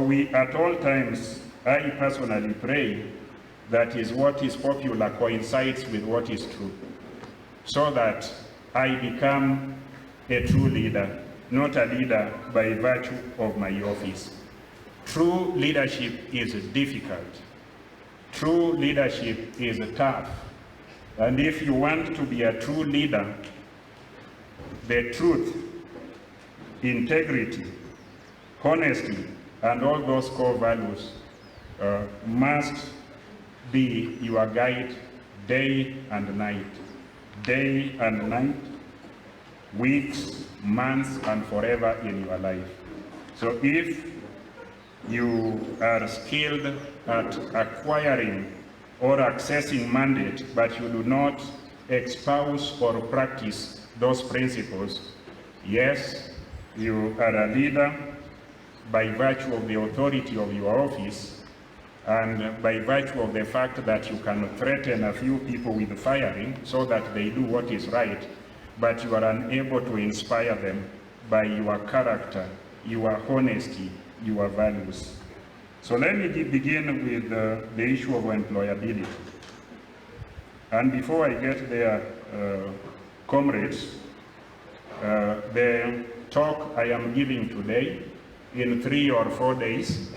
we at all times, I personally pray that is what is popular coincides with what is true, so that I become a true leader, not a leader by virtue of my office. True leadership is difficult. True leadership is tough. And if you want to be a true leader, the truth, integrity, honesty, and all those core values must be your guide day and night. Day and night, weeks, months, and forever in your life. So if you are skilled at acquiring or accessing mandate, but you do not espouse or practice those principles, yes, you are a leader by virtue of the authority of your office and by virtue of the fact that you can threaten a few people with firing so that they do what is right, but you are unable to inspire them by your character, your honesty, your values. So let me begin with the issue of employability. And before I get there, comrades, the talk I am giving today, in 3 or 4 days,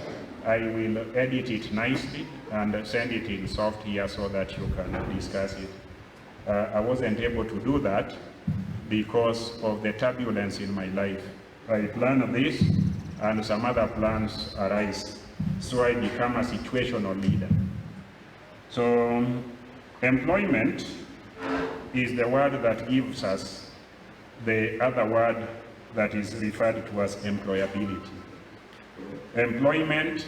I will edit it nicely and send it in soft here so that you can discuss it. I wasn't able to do that because of the turbulence in my life. I planned this and some other plans arise. So I become a situational leader. So employment is the word that gives us the other word that is referred to as employability. Employment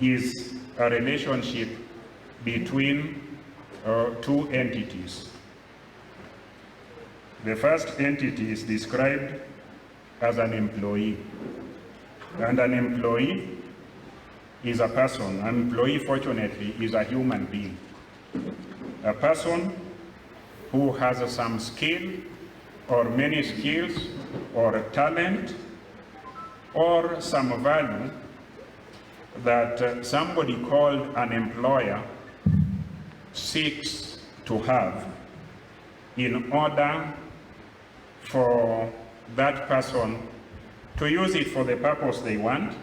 is a relationship between two entities. The first entity is described as an employee. And an employee is a person. An employee, fortunately, is a human being. A person who has some skill or many skills or talent or some value that somebody called an employer seeks to have in order for that person to use it for the purpose they want,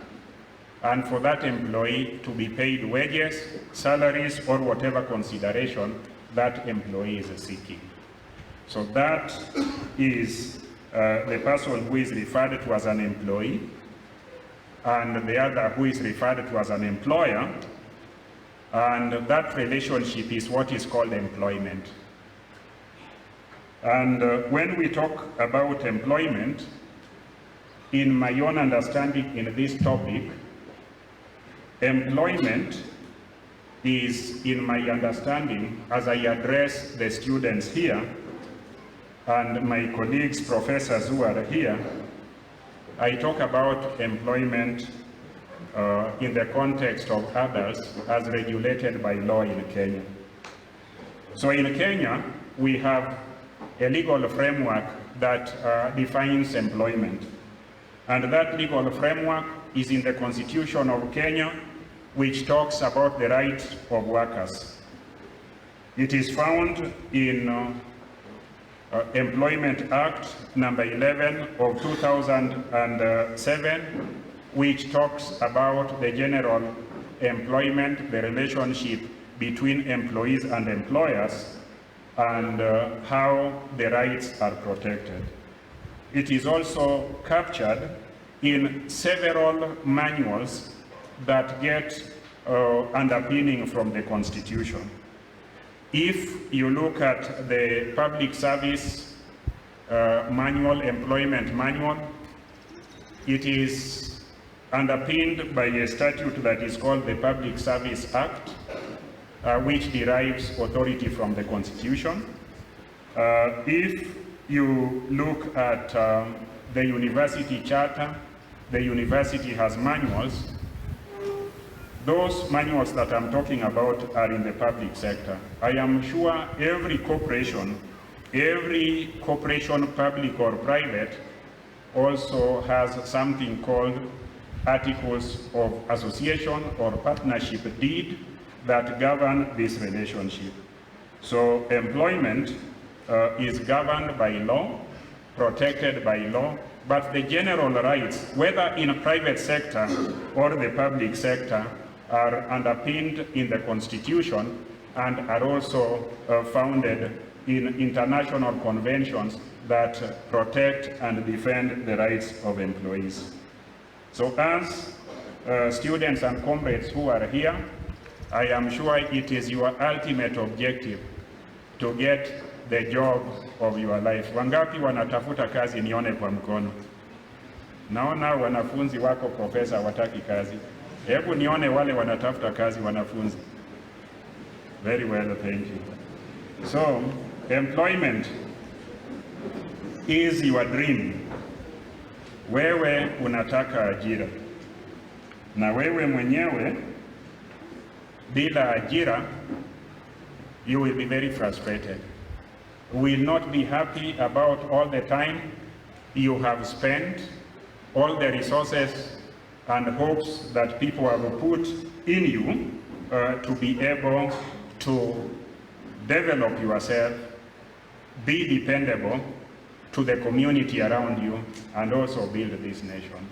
and for that employee to be paid wages, salaries, or whatever consideration that employee is seeking. So that is the person who is referred to as an employee, and the other who is referred to as an employer, and that relationship is what is called employment. And when we talk about employment, in my own understanding in this topic, employment is, in my understanding, as I address the students here, and my colleagues, professors who are here, I talk about employment in the context of others as regulated by law in Kenya. So in Kenya, we have a legal framework that defines employment. And that legal framework is in the Constitution of Kenya, which talks about the rights of workers. It is found in Employment Act number 11 of 2007, which talks about the general employment, the relationship between employees and employers, and how the rights are protected. It is also captured in several manuals that get underpinning from the Constitution. If you look at the Public Service Manual, Employment Manual, it is underpinned by a statute that is called the Public Service Act, which derives authority from the Constitution. If you look at the university charter, the university has manuals. Those manuals that I'm talking about are in the public sector. I am sure every corporation, public or private, also has something called articles of association or partnership deed that govern this relationship. So employment is governed by law, protected by law, but the general rights, whether in private sector or the public sector, are underpinned in the Constitution and are also founded in international conventions that protect and defend the rights of employees. So as students and comrades who are here, I am sure it is your ultimate objective to get the job of your life. Wangapi wanatafuta kazi? Nione kwa mkono. Naona wanafunzi wako profesa wataki kazi. Hebu nione wale wanatafuta kazi wanafunzi. Very well, thank you. So, employment is your dream. Wewe unataka ajira. Na wewe mwenyewe bila ajira, you will be very frustrated. Will not be happy about all the time you have spent, all the resources and hopes that people have put in you to be able to develop yourself, be dependable to the community around you, and also build this nation.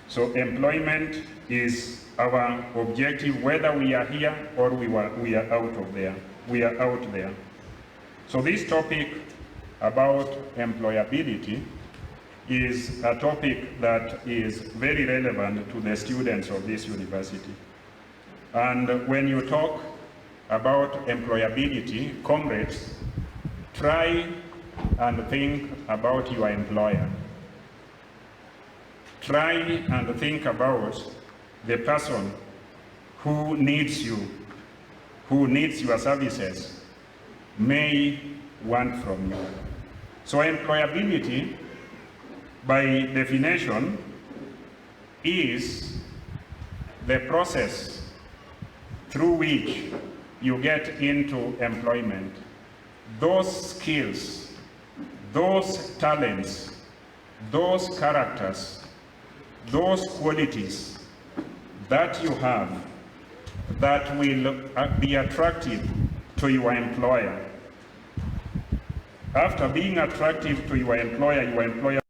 So employment is our objective, whether we are here or we are out of there. We are out there. So this topic about employability is a topic that is very relevant to the students of this university. And when you talk about employability, comrades, try and think about your employer. Try and think about the person who needs you, who needs your services, may want from you. So employability, by definition, is the process through which you get into employment. Those skills, those talents, those characters, those qualities that you have that will be attractive to your employer. After being attractive to your employer